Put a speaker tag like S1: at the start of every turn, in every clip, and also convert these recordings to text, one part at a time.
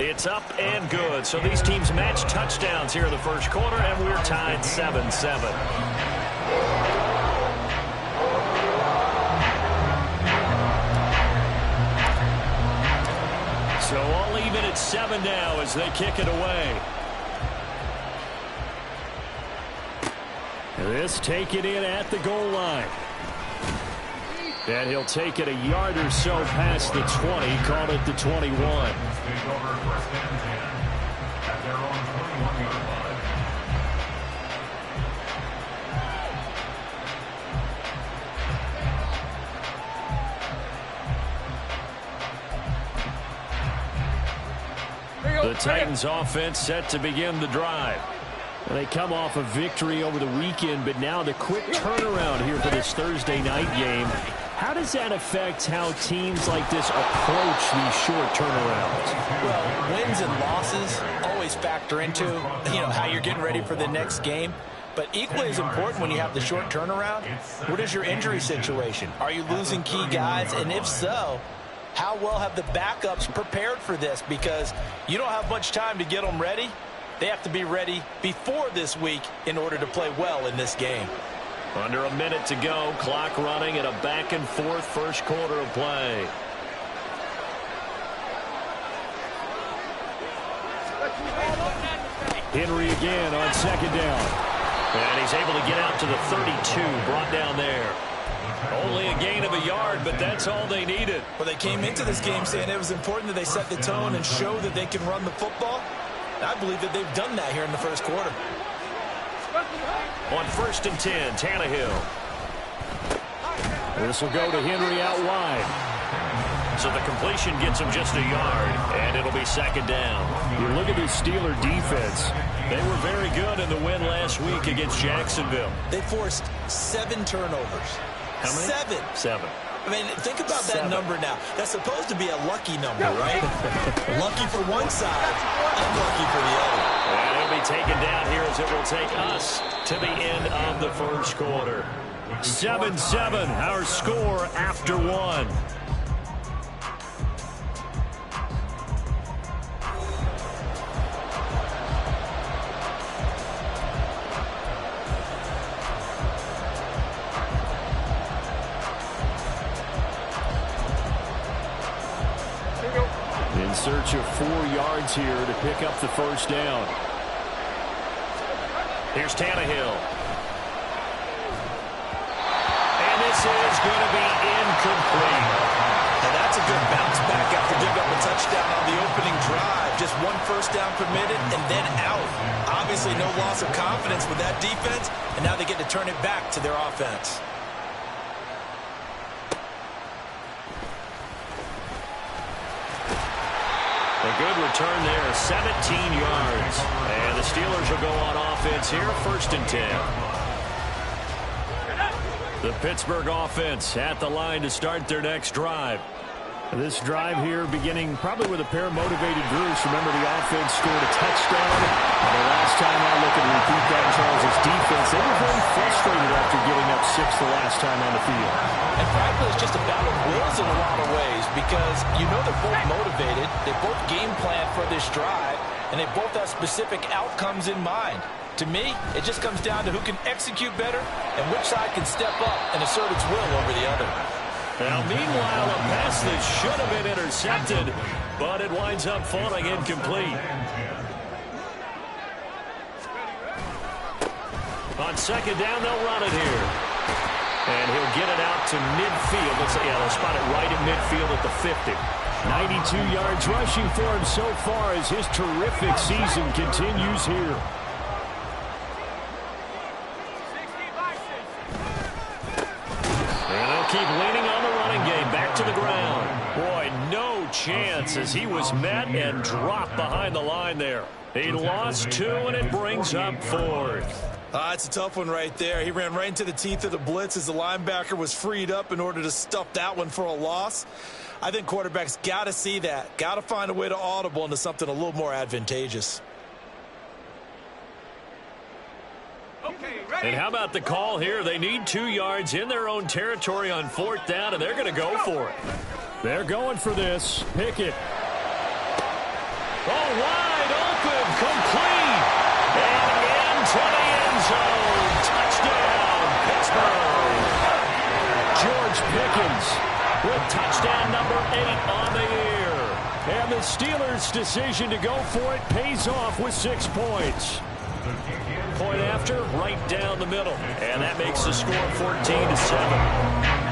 S1: It's up and good. So these teams match touchdowns here in the first quarter, and we're tied 7-7. So all even at 7 now as they kick it away. This taken in at the goal line. And he'll take it a yard or so past the 20, call it the 21. The Titans offense set to begin the drive. They come off a victory over the weekend, but now the quick turnaround here for this Thursday night game. How does that affect how teams like this approach these short turnarounds?
S2: Well, wins and losses always factor into, how you're getting ready for the next game. But equally as important when you have the short turnaround, what is your injury situation? Are you losing key guys? And if so, how well have the backups prepared for this? Because you don't have much time to get them ready. They have to be ready before this week in order to play well in this game.
S1: Under a minute to go, clock running in a back-and-forth first quarter of play. Henry again on second down. And he's able to get out to the 32, brought down there. Only a gain of a yard, but that's all they needed.
S2: Well, they came into this game saying it was important that they set the tone and show that they can run the football. I believe that they've done that here in the first quarter.
S1: On 1st and 10, Tannehill. This will go to Henry out wide. So the completion gets him just a yard, and it'll be second down. You look at this Steeler defense. They were very good in the win last week against Jacksonville.
S2: They forced 7 turnovers.
S1: How many?
S2: 7. I mean, think about that number now. That's supposed to be a lucky number, right? Lucky for one side, unlucky for the other.
S1: And it'll be taken down here as it will take us to the end of the first quarter. 7-7, our score after 1. In search of 4 yards here to pick up the first down. Here's Tannehill. And this is going to be incomplete.
S2: Now that's a good bounce back after giving up a touchdown on the opening drive. Just 1 first down permitted and then out. Obviously no loss of confidence with that defense, and now they get to turn it back to their offense.
S1: A good return there, 17 yards. And the Steelers will go on offense here, 1st and 10. The Pittsburgh offense at the line to start their next drive. This drive here beginning probably with a pair of motivated Bruce. Remember, the offense scored a touchdown. And the last time I look at repeat that Charles' defense, they were very frustrated after giving up 6 the last time on the field.
S2: And frankly, it's just a battle of wills in a lot of ways because they're both motivated. They both game plan for this drive, and they both have specific outcomes in mind. To me, it just comes down to who can execute better and which side can step up and assert its will over the other.
S1: Now, meanwhile, a pass that should have been intercepted, but it winds up falling incomplete. On second down, they'll run it here. And he'll get it out to midfield. They'll spot it right at midfield at the 50. 92 yards rushing for him so far as his terrific season continues here. And they'll keep leaning on the running game. Back to the ground. Boy, no chance as he was met and dropped behind the line there. He lost 2, and it brings up 4th.
S2: It's a tough one right there. He ran right into the teeth of the blitz as the linebacker was freed up in order to stuff that one for a loss. I think quarterbacks got to see that. Got to find a way to audible into something a little more advantageous.
S1: And how about the call here? They need 2 yards in their own territory on 4th down, and they're going to go for it. They're going for this. Pickett. Oh, wide open, complete, and into the end zone. Touchdown, Pittsburgh. George Pickens with touchdown number 8 on the year. And the Steelers' decision to go for it pays off with 6 points. Point after, right down the middle. And that makes the score 14-7.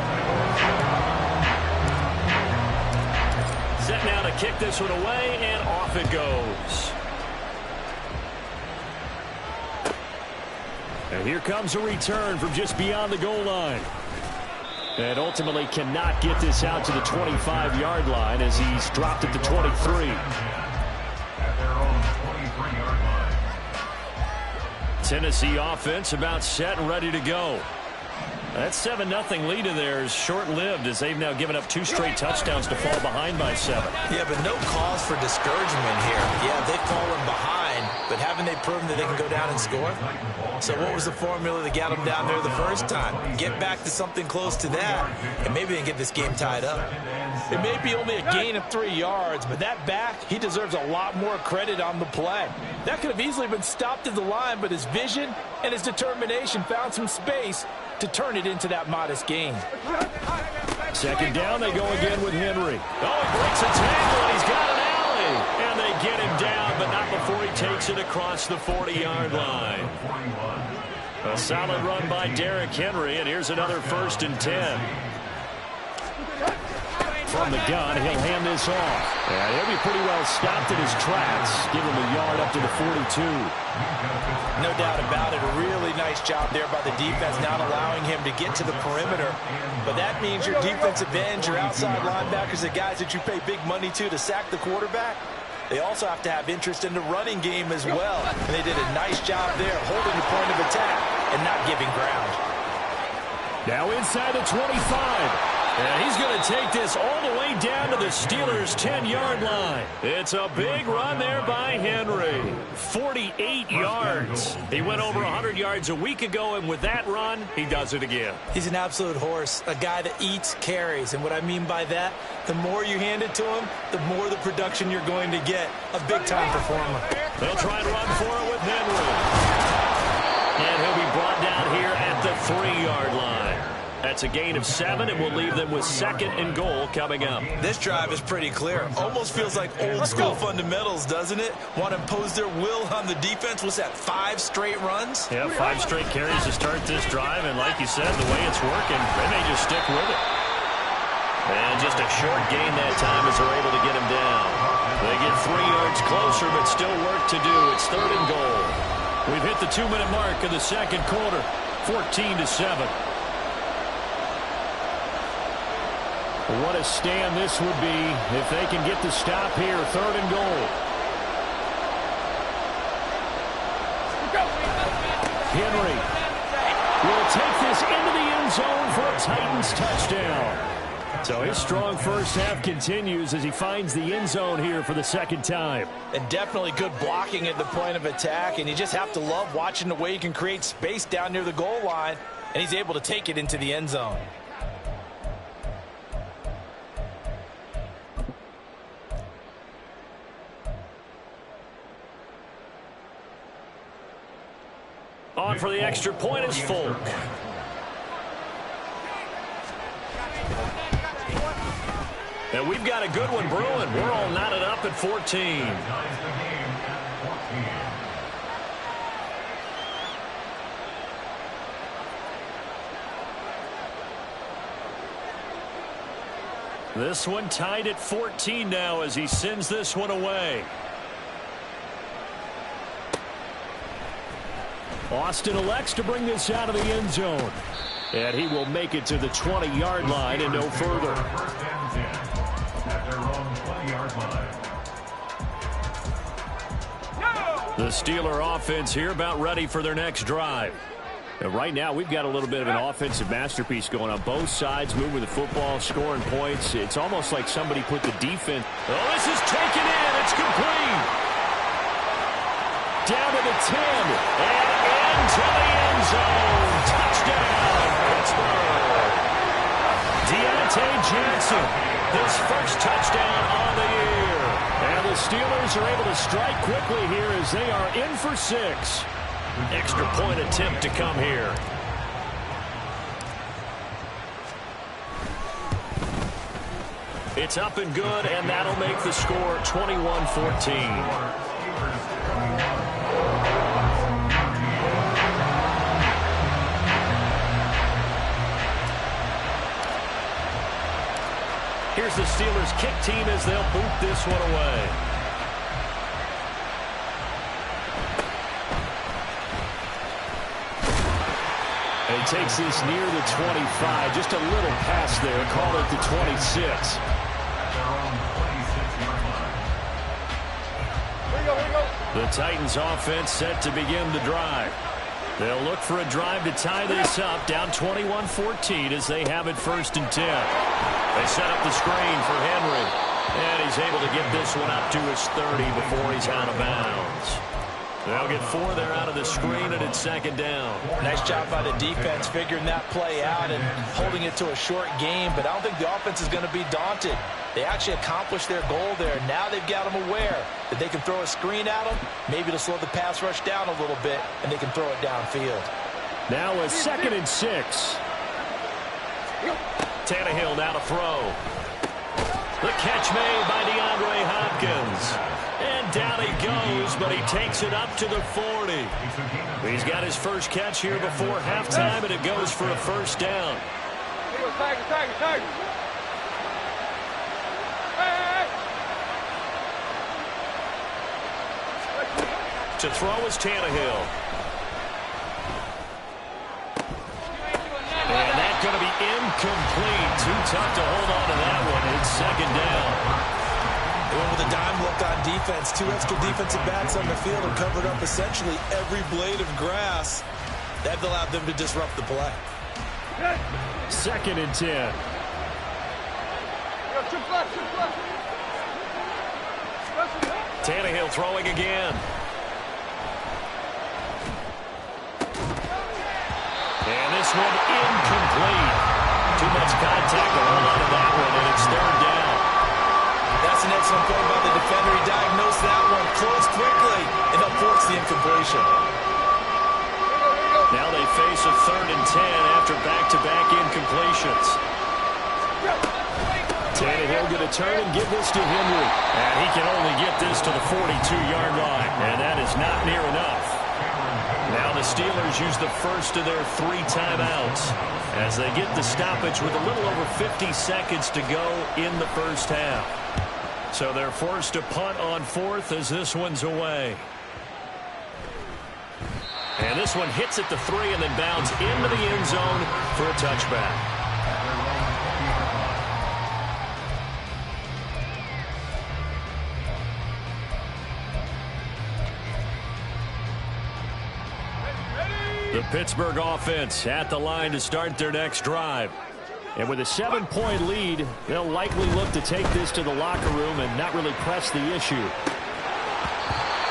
S1: Set now to kick this one away, and off it goes. And here comes a return from just beyond the goal line. And ultimately cannot get this out to the 25-yard line as he's dropped at the 23. Tennessee offense about set and ready to go. That 7-0 lead of theirs short-lived as they've now given up 2 straight touchdowns to fall behind by 7.
S2: Yeah, but no cause for discouragement here. Yeah, they've fallen behind, but haven't they proven that they can go down and score? So what was the formula that got them down there the first time? Get back to something close to that, and maybe they can get this game tied up.
S3: It may be only a gain of 3 yards, but that back, he deserves a lot more credit on the play. That could have easily been stopped at the line, but his vision and his determination found some space to turn it into that modest gain.
S1: Second down, they go again with Henry. Oh, he breaks a tackle, and he's got an alley. And they get him down, but not before he takes it across the 40-yard line. A solid run by Derrick Henry, and here's another 1st and 10. From the gun, he'll hand this off. And he'll be pretty well stopped in his tracks. Give him a yard up to the 42.
S2: No doubt about it. A really nice job there by the defense, not allowing him to get to the perimeter. But that means your defensive ends, your outside linebackers, the guys that you pay big money to sack the quarterback, they also have to have interest in the running game as well. And they did a nice job there, holding the point of attack and not giving ground.
S1: Now inside the 25. And he's going to take this all the way down to the Steelers' 10-yard line. It's a big run there by Henry. 48 yards. He went over 100 yards a week ago, and with that run, he does it again.
S2: He's an absolute horse, a guy that eats carries. And what I mean by that, the more you hand it to him, the more the production you're going to get. A big-time performer.
S1: They'll try and run for it with Henry. And he'll be brought down here at the 3-yard line. That's a gain of 7, and we'll leave them with 2nd and goal coming up.
S2: This drive is pretty clear. Almost feels like old-school fundamentals, doesn't it? Want to impose their will on the defense. What's that, 5 straight runs?
S1: Yeah, 5 straight carries to start this drive, and like you said, the way it's working, they may just stick with it. And just a short gain that time as they're able to get him down. They get 3 yards closer, but still work to do. It's 3rd and goal. We've hit the 2-minute mark of the second quarter, 14-7. What a stand this would be if they can get the stop here. 3rd and goal. Henry will take this into the end zone for a Titans touchdown. So his strong first half continues as he finds the end zone here for the 2nd time.
S3: And definitely good blocking at the point of attack, and you just have to love watching the way he can create space down near the goal line, and he's able to take it into the end zone.
S1: On for the extra point is Folk. And we've got a good one brewing. We're all knotted up at 14. This one tied at 14 now as he sends this one away. Austin elects to bring this out of the end zone. And he will make it to the 20-yard line and no further. The Steeler offense here about ready for their next drive. And right now, we've got a little bit of an offensive masterpiece going on both sides, moving the football, scoring points. It's almost like somebody put the defense. Oh, this is taken in. It's complete. Down to the 10 and into the end zone. Touchdown, Pittsburgh. Deontay Johnson, his first touchdown on the year. And the the Steelers are able to strike quickly here as they are in for 6.
S3: Extra point attempt to come here.
S1: It's up and good, and that'll make the score 21-14. Here's the Steelers kick team as they'll boot this one away. And he takes this near the 25. Just a little pass there. Call it the 26. The Titans offense set to begin the drive. They'll look for a drive to tie this up, down 21-14 as they have it 1st and 10. They set up the screen for Henry, and he's able to get this one up to his 30 before he's out of bounds. They'll get 4 there out of the screen, and it's 2nd down.
S2: Nice job by the defense figuring that play out and holding it to a short game, but I don't think the offense is going to be daunted. They actually accomplished their goal there. Now they've got them aware that they can throw a screen at them, maybe to slow the pass rush down a little bit, and they can throw it downfield.
S1: Now a 2nd and 6. Tannehill now to throw. The catch made by DeAndre Hopkins. And down he goes, but he takes it up to the 40. He's got his first catch here before halftime, and it goes for a 1st down. To throw is Tannehill. And that's going to be incomplete. Too tough to hold on to that one. It's 2nd down.
S2: They went with a dime look on defense. 2 extra defensive backs on the field and covered up essentially every blade of grass. That allowed them to disrupt the play.
S1: 2nd and 10. Tannehill throwing again. And this one incomplete. Too much contact to hold on to that one, and it's 3rd down.
S2: That's an excellent play by the defender. He diagnosed that one close quickly and up forced the incompletion.
S1: Now they face a 3rd and 10 after back-to-back incompletions. Tannehill going to turn and give this to Henry. And he can only get this to the 42-yard line, and that is not near enough. Now the Steelers use the first of their 3 timeouts as they get the stoppage with a little over 50 seconds to go in the first half. So they're forced to punt on 4th as this one's away. And this one hits at the 3 and then bounds into the end zone for a touchback. The Pittsburgh offense at the line to start their next drive. And with a 7-point lead, they'll likely look to take this to the locker room and not really press the issue.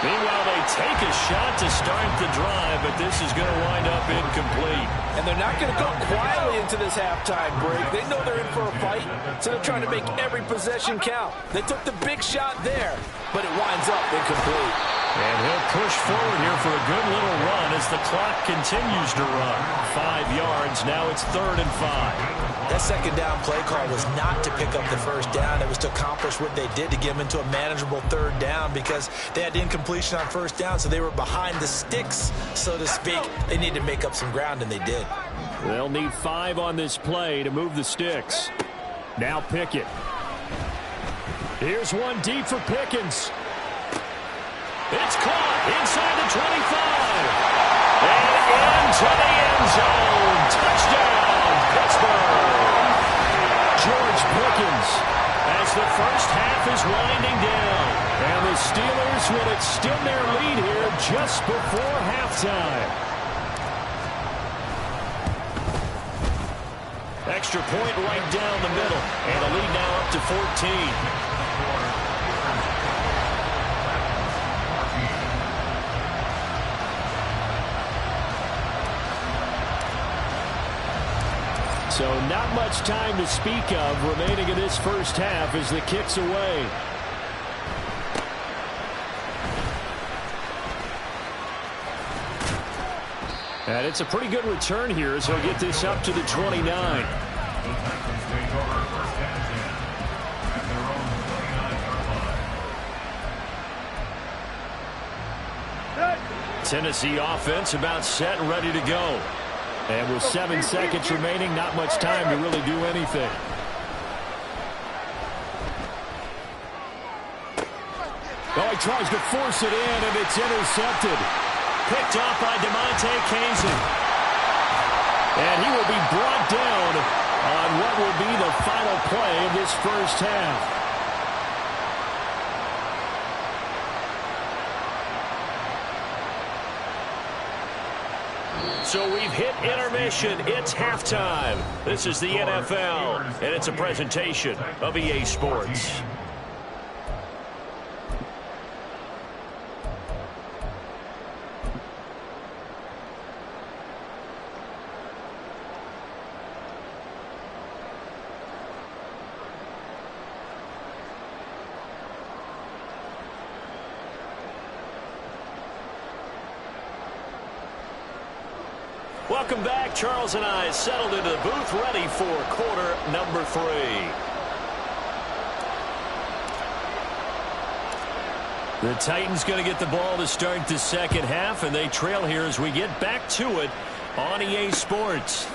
S1: Meanwhile, they take a shot to start the drive, but this is going to wind up incomplete.
S2: And they're not going to go quietly into this halftime break. They know they're in for a fight, so they're trying to make every possession count. They took the big shot there, but it winds up incomplete.
S1: And he'll push forward here for a good little run as the clock continues to run. 5 yards, now it's 3rd and 5.
S2: That 2nd down play call was not to pick up the 1st down. It was to accomplish what they did to get them into a manageable 3rd down because they had incompletion on 1st down, so they were behind the sticks, so to speak. They needed to make up some ground, and they did.
S1: They'll need 5 on this play to move the sticks. Now Pickett. Here's one deep for Pickens. It's caught inside the 25. And into the end zone. Touchdown, Pittsburgh. George Pickens as the first half is winding down. And the Steelers will extend their lead here just before halftime. Extra point right down the middle. And a lead now up to 14. So not much time to speak of remaining in this first half as the kick's away. And it's a pretty good return here as he'll get this up to the 29. Tennessee offense about set and ready to go. And with 7 seconds remaining, not much time to really do anything. Oh, he tries to force it in, and it's intercepted. Picked off by DeMonte Kazin. And he will be brought down on what will be the final play of this first half. So we've hit intermission. It's halftime. This is the NFL, and it's a presentation of EA Sports. Welcome back. Charles and I settled into the booth, ready for quarter number 3. The Titans going to get the ball to start the second half, and they trail here as we get back to it on EA Sports.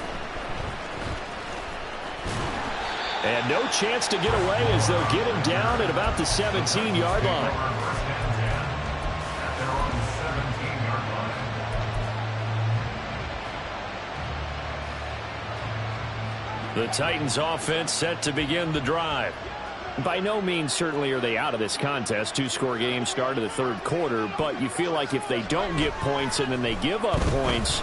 S1: And no chance to get away as they'll get him down at about the 17-yard line. The Titans offense set to begin the drive. By no means certainly are they out of this contest. 2-score game start of the third quarter, but you feel like if they don't get points and then they give up points,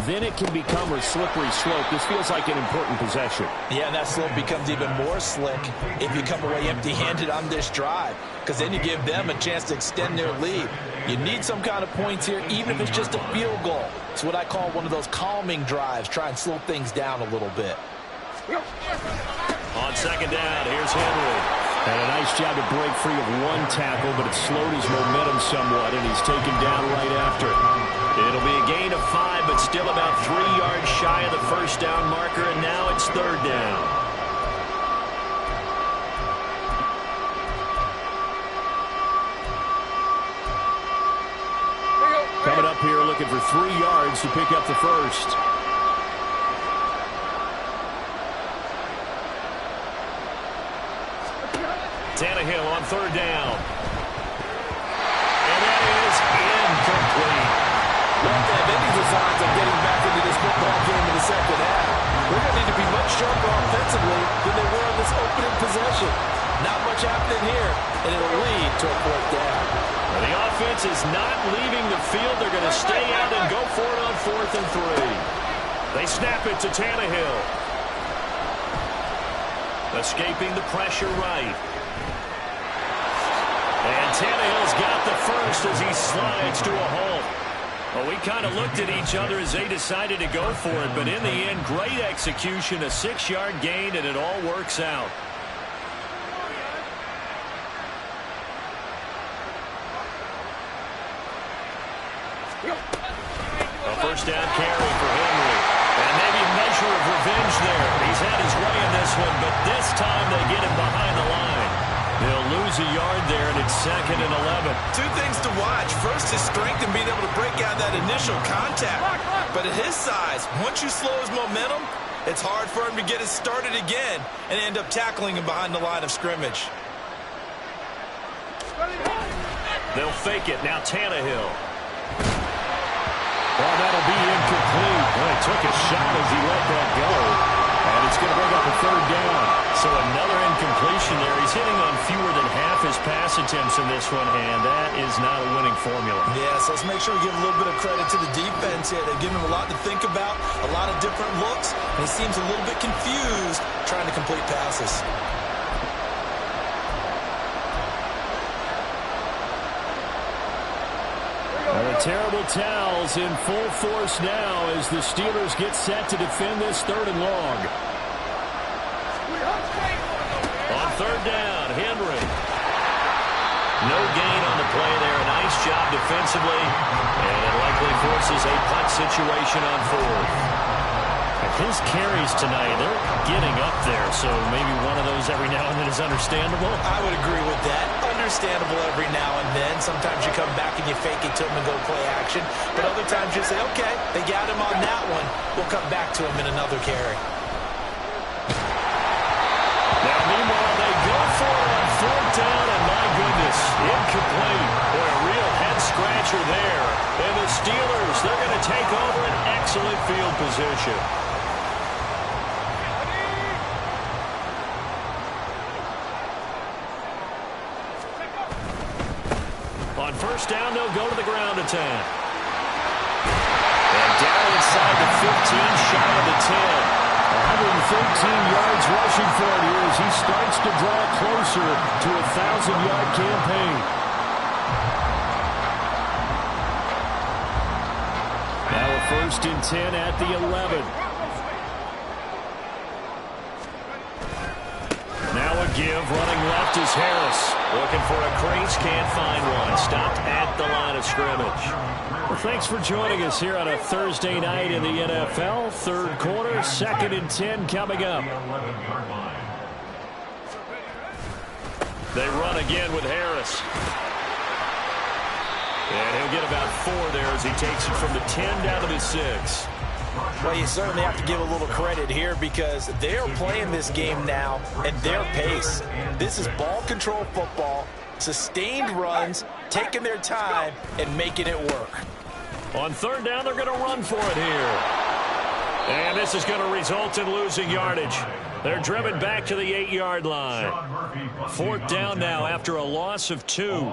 S1: then it can become a slippery slope. This feels like an important possession. Yeah, and that slope becomes even more slick if you come away empty-handed on this drive, because then you give them a chance to extend their lead. You need some kind of points here, even if it's just a field goal. It's what I call one of those calming drives. Try and slow things down a little bit. On second down, here's Henry. And a nice job to break free of one tackle, but it slowed his momentum somewhat, and he's taken down right after. It'll be a gain of 5, but still about 3 yards shy of the first down marker, and now it's third down. Coming up here looking for 3 yards to pick up the first. Tannehill on third down. And that is incomplete.
S3: Well, they have any designs of getting back into this football game in the second half. They're going to need to be much sharper offensively than they were in this opening possession. Not much happening here, and it'll lead to a fourth down.
S1: Well, the offense is not leaving the field. They're going to stay out and go for it on 4th and 3. They snap it to Tannehill. Escaping the pressure right. And Tannehill's got the first as he slides to a halt. Well, we kind of looked at each other as they decided to go for it, but in the end, great execution, a 6-yard gain, and it all works out. A first down carry for Henry. And maybe a measure of revenge there. He's had his way in this one, but this time they get him behind the line. They'll lose a yard there, and it's 2nd and 11.
S3: 2 things to watch. First, his strength in being able to break out that initial contact. But at his size, once you slow his momentum, it's hard for him to get it started again and end up tackling him behind the line of scrimmage.
S1: They'll fake it. Now Tannehill. Well, that'll be incomplete. Well, he took a shot as he let that go. And it's going to bring up a third down. So another incompletion there. He's hitting on fewer than half his pass attempts in this one, and that is not a winning formula.
S3: Yeah, so let's make sure we give a little bit of credit to the defense here. They've given him a lot to think about, a lot of different looks, and he seems a little bit confused trying to complete passes.
S1: The terrible towels in full force now as the Steelers get set to defend this 3rd and long. On 3rd down, Henry. No gain on the play there. A nice job defensively. And it likely forces a punt situation on fourth. His carries tonight, they're getting up there, so maybe one of those every now and then is understandable.
S2: I would agree with that. Understandable every now and then. Sometimes you come back and you fake it to him and go play action. But other times you say, okay, they got him on that one. We'll come back to him in another carry.
S1: Now, meanwhile, they go for it on fourth down, and my goodness, incomplete. Boy, a real head-scratcher there. And the Steelers, they're going to take over an excellent field position. On first down, they'll go to the ground attack. And down inside the 15, shy of the 10. 113 yards rushing for it here as he starts to draw closer to a 1,000-yard campaign. Now a first and 10 at the 11. Now a give, running left is Harris. Looking for a crease, can't find one. Stopped at the line of scrimmage. Well, thanks for joining us here on a Thursday night in the NFL. Third quarter, second and 10 coming up. They run again with Harris. And he'll get about 4 there as he takes it from the 10 down to the 6.
S2: Well, you certainly have to give a little credit here because they're playing this game now at their pace. This is ball control football, sustained runs, taking their time, and making it work.
S1: On third down, they're going to run for it here. And this is going to result in losing yardage. They're driven back to the 8-yard line. Fourth down now after a loss of 2.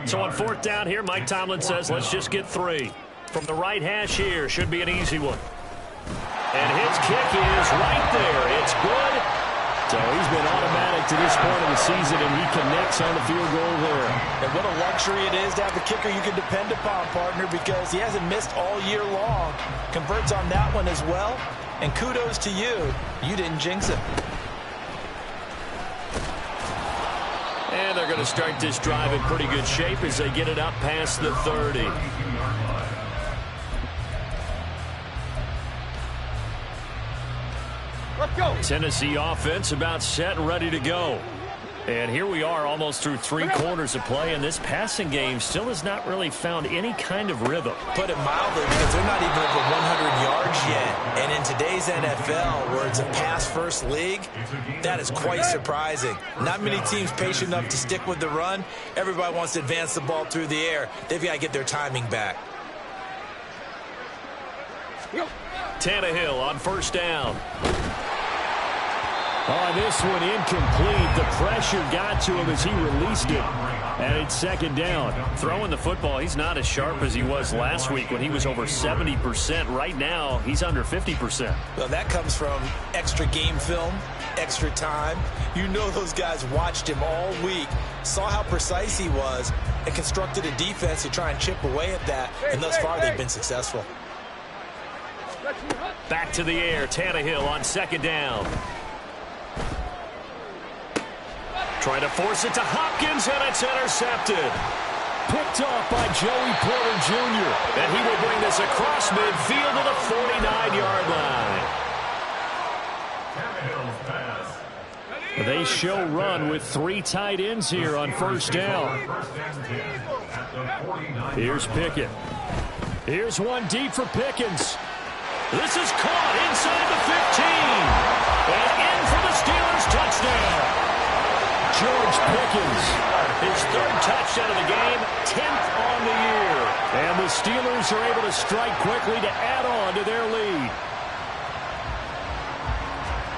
S1: So on fourth down here, Mike Tomlin says, let's just get 3. From the right hash here, should be an easy one. And his kick is right there. It's good. So he's been automatic to this point of the season, and he connects on the field goal there.
S2: And what a luxury it is to have a kicker you can depend upon, partner, because he hasn't missed all year long. Converts on that one as well. And kudos to you. You didn't jinx it.
S1: And they're going to start this drive in pretty good shape as they get it up past the 30.
S4: Let's go.
S1: Tennessee offense about set and ready to go. And here we are almost through 3 quarters of play, and this passing game still has not really found any kind of rhythm.
S2: Put it mildly, because they're not even over 100 yards yet. And in today's NFL, where it's a pass-first league, that is quite surprising. Not many teams patient enough to stick with the run. Everybody wants to advance the ball through the air. They've got to get their timing back.
S1: Tannehill on first down. On this one, incomplete. The pressure got to him as he released it. And it's second down. Throwing the football, he's not as sharp as he was last week when he was over 70%. Right now, he's under 50%.
S2: Well, that comes from extra game film, extra time. You know those guys watched him all week, saw how precise he was, and constructed a defense to try and chip away at that. And thus far, they've been successful.
S1: Back to the air, Tannehill on second down. Trying to force it to Hopkins, and it's intercepted. Picked off by Joey Porter Jr. And he will bring this across midfield to the 49-yard line. They show run with 3 tight ends here on first down. Here's Pickett. Here's one deep for Pickens. This is caught inside the 15. And in for the Steelers touchdown. George Pickens, his 3rd touchdown of the game, 10th on the year. And the Steelers are able to strike quickly to add on to their lead.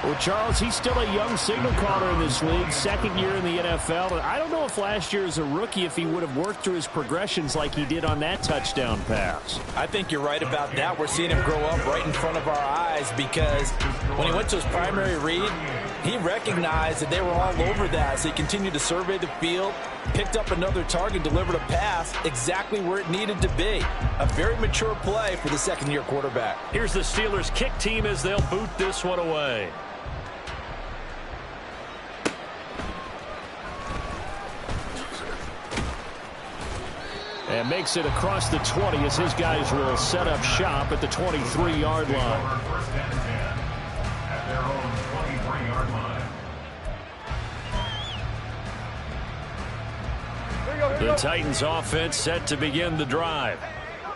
S1: Well, Charles, he's still a young signal caller in this league, 2nd year in the NFL. And I don't know if last year as a rookie if he would have worked through his progressions like he did on that touchdown pass.
S2: I think you're right about that. We're seeing him grow up right in front of our eyes because when he went to his primary read, he recognized that they were all over that, so he continued to survey the field, picked up another target, delivered a pass exactly where it needed to be. A very mature play for the 2nd-year quarterback.
S1: Here's the Steelers' kick team as they'll boot this one away. And makes it across the 20 as his guys will set up shop at the 23-yard line. The Titans offense set to begin the drive.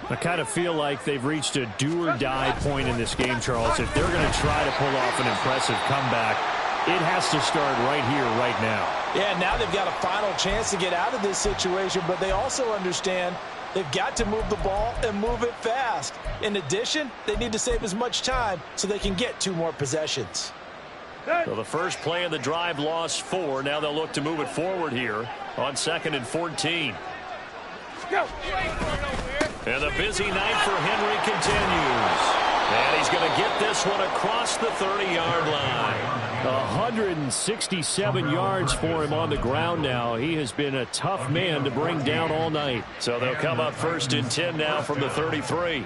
S1: I kind of feel like they've reached a do-or-die point in this game, Charles. If they're going to try to pull off an impressive comeback, it has to start right here, right now.
S3: Yeah, now they've got a final chance to get out of this situation, but they also understand they've got to move the ball and move it fast. In addition, they need to save as much time so they can get 2 more possessions.
S1: So the first play of the drive lost 4. Now they'll look to move it forward here on 2nd and 14.
S4: Go.
S1: And the busy night for Henry continues. And he's going to get this one across the 30-yard line. 167 yards for him on the ground now. He has been a tough man to bring down all night. So they'll come up 1st and 10 now from the 33.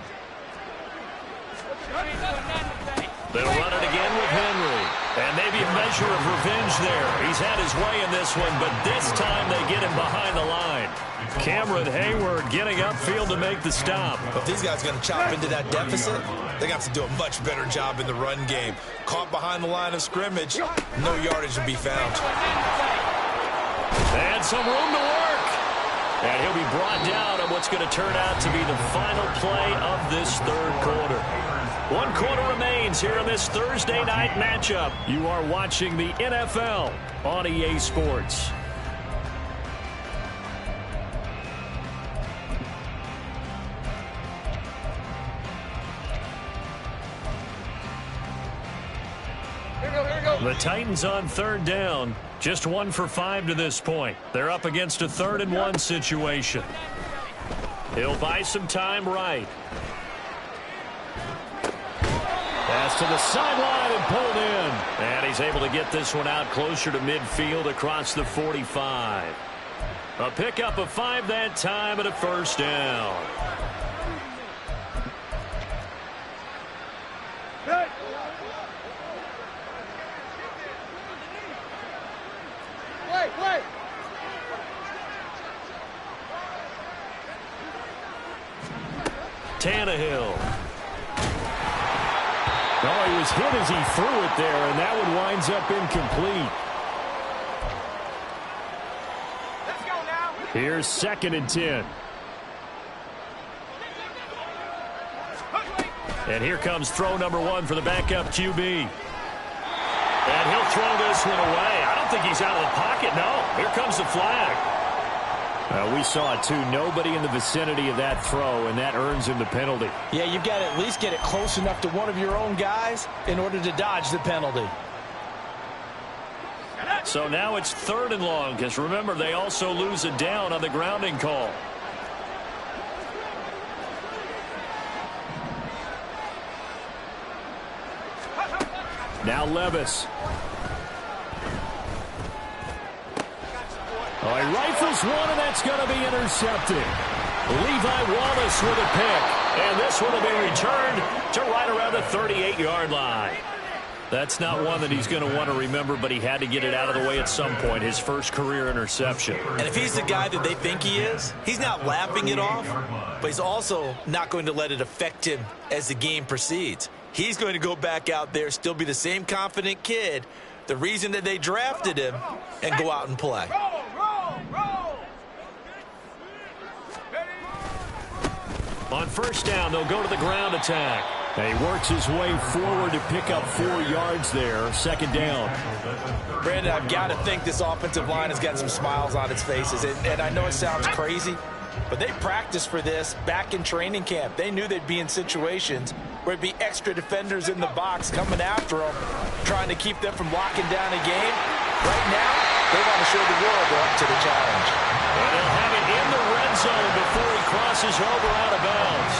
S1: They'll run it again with Henry. And maybe a measure of revenge there. He's had his way in this one, but this time they get him behind the line. Cameron Hayward getting upfield to make the stop.
S2: If these guys are going to chop into that deficit, they got to do a much better job in the run game. Caught behind the line of scrimmage, no yardage to be found.
S1: And some room to work. And he'll be brought down on what's going to turn out to be the final play of this 3rd quarter. 1 quarter remains here in this Thursday night matchup. You are watching the NFL on EA Sports. The Titans on 3rd down. Just 1 for 5 to this point. They're up against a 3rd and 1 situation. He'll buy some time right. Pass to the sideline and pulled in. And he's able to get this one out closer to midfield across the 45. A pickup of 5 that time and a 1st down.
S4: Wait.
S1: Tannehill. Oh, he was hit as he threw it there, and that one winds up incomplete.
S4: Let's go now.
S1: Here's 2nd and 10. And here comes throw number 1 for the backup QB. And he'll throw this one away. I don't think he's out of the pocket. No, here comes the flag. We saw it, too. Nobody in the vicinity of that throw, and that earns him the penalty.
S3: Yeah, you've got to at least get it close enough to one of your own guys in order to dodge the penalty.
S1: So now it's 3rd and long, because remember, they also lose a down on the grounding call. Now Levis. Oh, he rifles one, and that's going to be intercepted. Levi Wallace with a pick. And this one will be returned to right around the 38-yard line. That's not one that he's going to want to remember, but he had to get it out of the way at some point, his first career interception.
S2: And if he's the guy that they think he is, he's not laughing it off, but he's also not going to let it affect him as the game proceeds. He's going to go back out there, still be the same confident kid, the reason that they drafted him, and go out and play.
S1: On 1st down, they'll go to the ground attack. And he works his way forward to pick up 4 yards there. 2nd down.
S3: Brandon, I've got to think this offensive line has got some smiles on its faces. And I know it sounds crazy, but they practiced for this back in training camp. They knew they'd be in situations where it'd be extra defenders in the box coming after them, trying to keep them from locking down a game. Right now, they want to show the world they're up to the challenge.
S1: And they'll have it in the red zone before he crosses over out of bounds.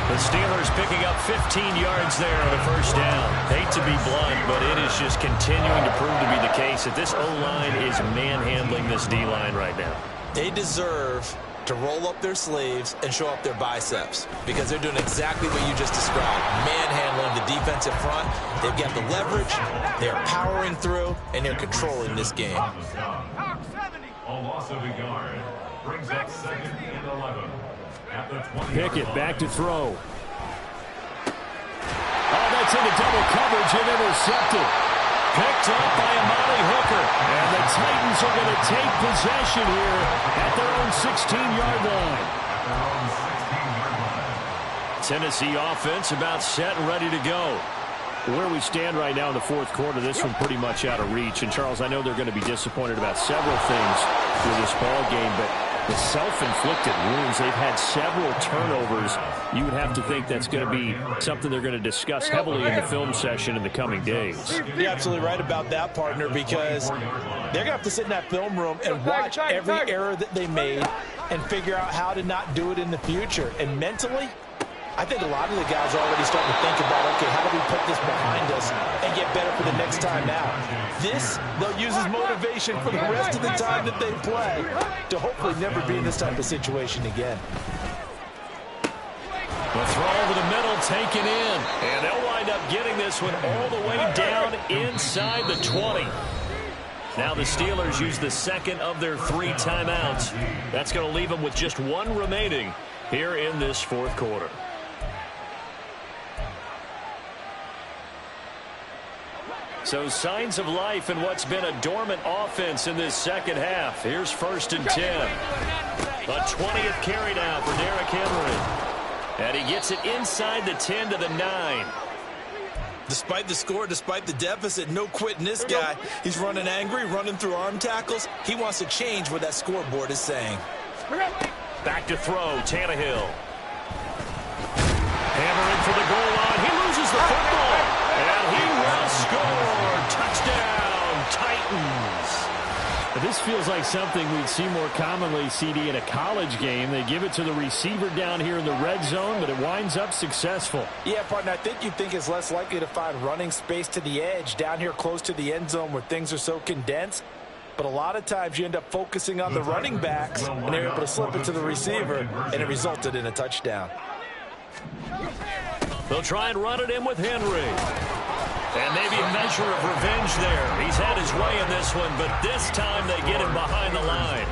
S1: The Steelers picking up 15 yards there on a 1st down. Hate to be blunt, but it is just continuing to prove to be the case that this O-line is manhandling this D-line right now.
S2: They deserve to roll up their sleeves and show up their biceps because they're doing exactly what you just described. Manhandling the defensive front. They've got the leverage. They're powering through, and they're controlling this game.
S5: A loss of a yard brings up 2nd and 11.
S1: Pickett back to throw. Oh, that's into double coverage and intercepted. Picked up by Amari Hooker. And the Titans are going to take possession here at their own 16-yard line. Tennessee offense about set and ready to go. Where we stand right now in the fourth quarter, this one pretty much out of reach. And, Charles, I know they're going to be disappointed about several things with this ball game, but the self-inflicted wounds, they've had several turnovers. You would have to think that's going to be something they're going to discuss heavily in the film session in the coming days.
S2: You're absolutely right about that, partner, because they're going to have to sit in that film room and watch every error that they made and figure out how to not do it in the future. And mentally, I think a lot of the guys are already starting to think about, okay, how do we put this behind us and get better for the next time out? This, they'll use as motivation for the rest of the time that they play to hopefully never be in this type of situation again.
S1: The throw over the middle taken in, and they'll wind up getting this one all the way down inside the 20. Now the Steelers use the second of their 3 timeouts. That's going to leave them with just 1 remaining here in this fourth quarter. So signs of life in what's been a dormant offense in this second half. Here's 1st and 10. A 20th carry now for Derrick Henry. And he gets it inside the 10 to the 9.
S3: Despite the score, despite the deficit, no quitting this guy. He's running angry, running through arm tackles. He wants to change what that scoreboard is saying.
S1: Back to throw, Tannehill. Hammering for the goal line. He loses the football. And he will score. Touchdown, Titans. This feels like something we'd see more commonly, CD, in a college game. They give it to the receiver down here in the red zone, but it winds up successful.
S2: Yeah, partner, I think you'd think it's less likely to find running space to the edge down here close to the end zone where things are so condensed. But a lot of times you end up focusing on the running backs, and they're able to slip it to the receiver, and it resulted in a touchdown.
S1: They'll try and run it in with Henry. And maybe a measure of revenge there. He's had his way in this one, but this time they get him behind the line.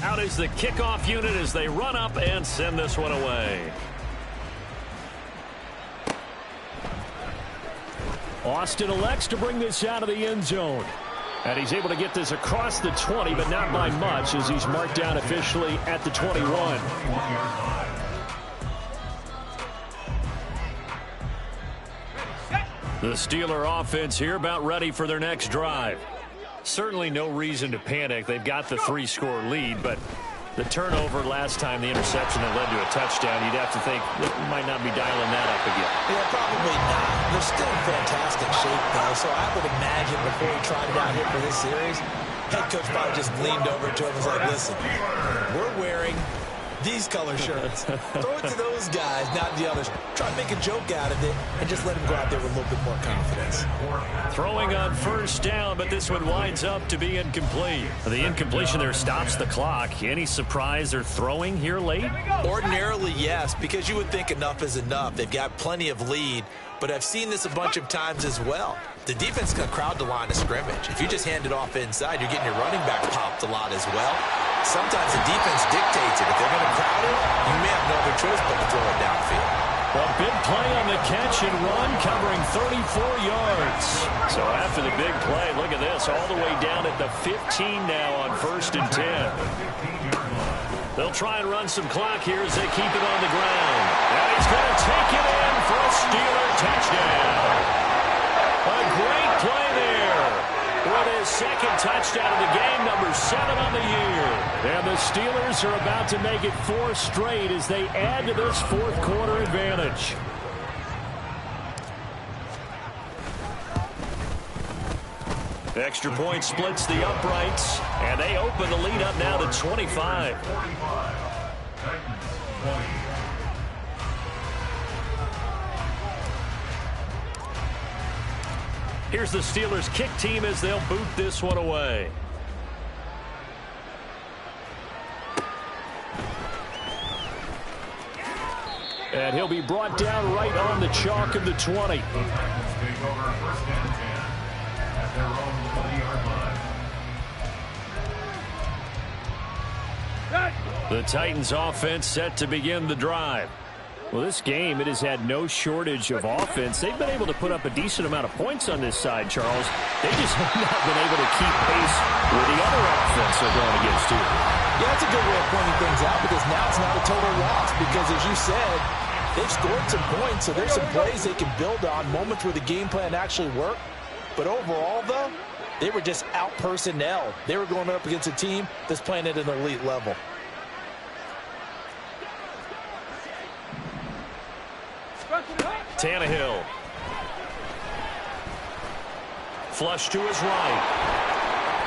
S1: Out is the kickoff unit as they run up and send this one away. Austin elects to bring this out of the end zone. And he's able to get this across the 20, but not by much, as he's marked down officially at the 21. The Steeler offense here about ready for their next drive. Certainly no reason to panic. They've got the 3-score lead, but the turnover last time, the interception that led to a touchdown, you'd have to think they might not be dialing that up again.
S2: Yeah, probably not. They're still in fantastic shape, though, so I would imagine before he tried it out here for this series, head coach probably just leaned over to him and was like, listen, we're wearing these color shirts. Throw it to those guys, not the others. Try to make a joke out of it and just let him go out there with a little bit more confidence.
S1: Throwing on 1st down, but this one winds up to be incomplete. The incompletion there stops the clock. Any surprise they're throwing here late?
S2: Ordinarily, yes, because you would think enough is enough. They've got plenty of lead, but I've seen this a bunch of times as well. The defense can crowd the line of scrimmage. If you just hand it off inside, you're getting your running back popped a lot as well. Sometimes the defense dictates it. If they're going to crowd it, you may have no other choice but to throw it downfield.
S1: A big play on the catch and run, covering 34 yards. So after the big play, look at this, all the way down at the 15 now on 1st and 10. They'll try and run some clock here as they keep it on the ground. And he's going to take it in for a Steeler touchdown. A great play there. With his 2nd touchdown of the game, number 7 on the year. And the Steelers are about to make it 4 straight as they add to this fourth quarter advantage. Extra point splits the uprights, and they open the lead up now to 25. Here's the Steelers kick team as they'll boot this one away. And he'll be brought down right on the chalk of the 20. The Titans offense set to begin the drive. Well, this game, it has had no shortage of offense. They've been able to put up a decent amount of points on this side, Charles. They just have not been able to keep pace with the other offense they're going against here.
S2: Yeah, that's a good way of pointing things out because now it's not a total loss because, as you said, they've scored some points, so there's some plays they can build on, moments where the game plan actually worked. But overall, though, they were just out-personnel. They were going up against a team that's playing at an elite level.
S1: Tannehill. Flush to his right.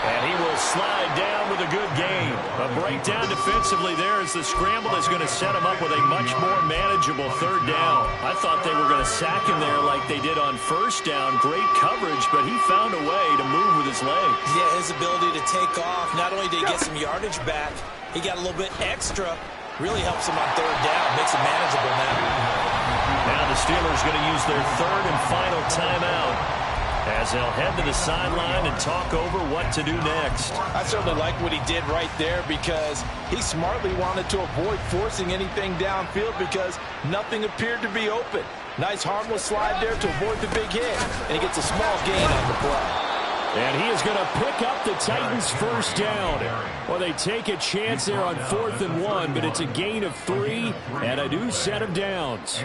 S1: And he will slide down with a good gain. A breakdown defensively there as the scramble is going to set him up with a much more manageable third down. I thought they were going to sack him there like they did on first down. Great coverage, but he found a way to move with his legs.
S2: Yeah, his ability to take off. Not only did he get some yardage back, he got a little bit extra. Really helps him on third down. Makes it manageable now.
S1: Now the Steelers going to use their third and final timeout as they'll head to the sideline and talk over what to do next.
S2: I certainly like what he did right there because he smartly wanted to avoid forcing anything downfield because nothing appeared to be open. Nice harmless slide there to avoid the big hit, and he gets a small gain on the play.
S1: And he is going to pick up the Titans' first down. Well, they take a chance there on 4th and 1, but it's a gain of 3 and a new set of downs.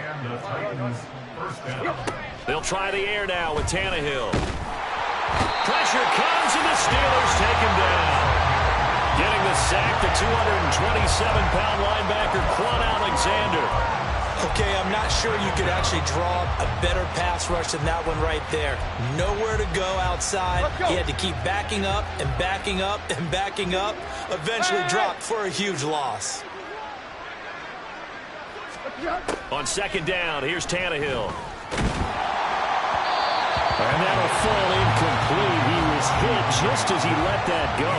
S1: They'll try the air now with Tannehill. Pressure comes, and the Steelers take him down. Getting the sack, the 227-pound linebacker, Quan Alexander.
S2: Okay, I'm not sure you could actually draw a better pass rush than that one right there. Nowhere to go outside. He had to keep backing up and backing up and backing up. Eventually dropped for a huge loss.
S1: On second down, here's Tannehill. And that'll fall incomplete. He was hit just as he let that go.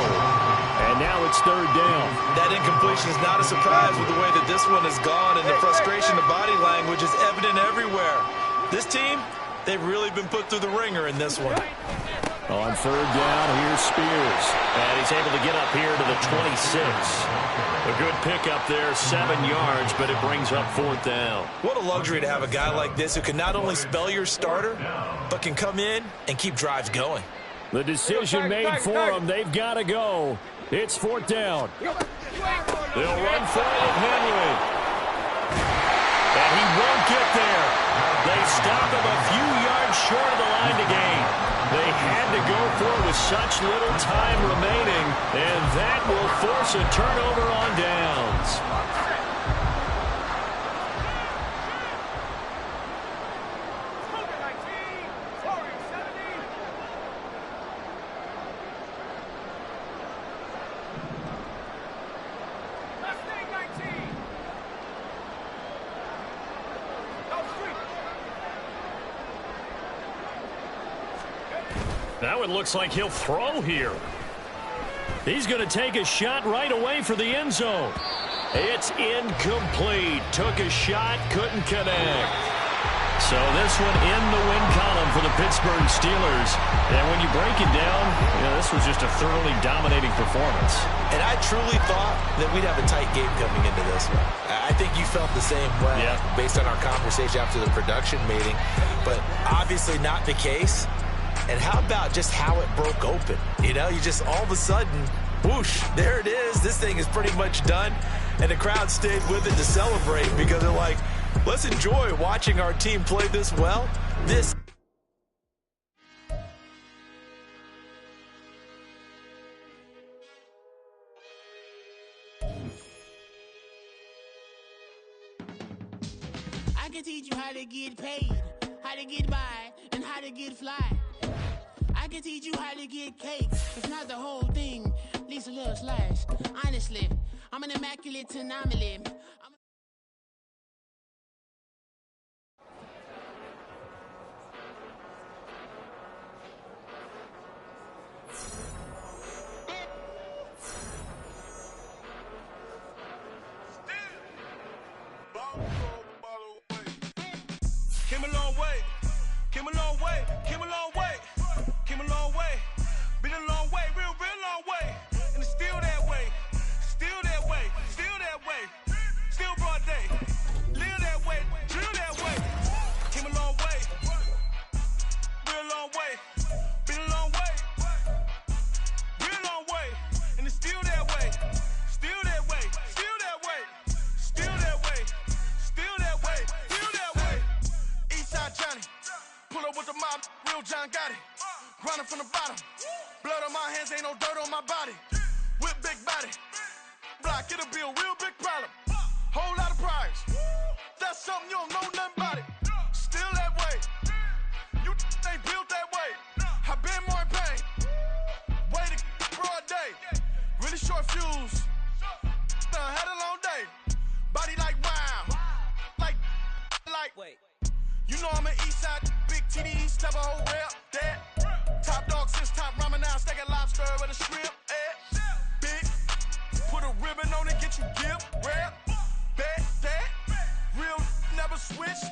S1: And now it's third down.
S2: That incompletion is not a surprise with the way that this one has gone, and the frustration, the body language is evident everywhere. This team, they've really been put through the ringer in this one.
S1: On third down, here's Spears. And he's able to get up here to the 26. A good pickup there, 7 yards, but it brings up fourth down.
S2: What a luxury to have a guy like this who can not only spell your starter, but can come in and keep drives going.
S1: The decision made for them. They've got to go. It's fourth down. They'll run for it with Henry. And he won't get there. They stop him a few yards short of the line to gain. They had to go for it with such little time remaining, and that will force a turnover on downs. Now it looks like he'll throw here. He's going to take a shot right away for the end zone. It's incomplete. Took a shot, couldn't connect. So this one in the win column for the Pittsburgh Steelers. And when you break it down, this was just a thoroughly dominating performance.
S2: And I truly thought that we'd have a tight game coming into this one. I think you felt the same way based on our conversation after the production meeting. But obviously not the case. And how about just how it broke open? You just all of a sudden, whoosh, there it is. This thing is pretty much done. And the crowd stayed with it to celebrate because they're like, let's enjoy watching our team play this well. This.
S5: I can teach you how to get paid, how to get by, and how to get fly. I can teach you how to get cake. It's not the whole thing, at least a little slice. Honestly, I'm an immaculate anomaly.
S6: Came a long way, came a long way, came a long way. Been a long way, real long way. And it's still that way, still that way, still that way. Still broad day, live that way, drill that way. Came a long way, real long way. Been a long way, real long way. And it's still that way, still that way, still that way, still that way, still that way, still that way. Eastside Johnny, pull up with the mob, real John Gotti. Grinding from the bottom, blood on my hands, ain't no dirt on my body. Whip big body, block, it'll be a real big problem. Whole lot of prize, that's something you don't know nothing about it. Still that way, you ain't built that way. I been more in pain, way to broad day. Really short fuse, had a long day. Body like wow, like. Wait. You know I'm an east side, big TDE, step a whole rep, that. Top dog since top ramen now, stack a lobster with a shrimp, big, put a ribbon on it, get you gift, rap, bet, that. Real never switch,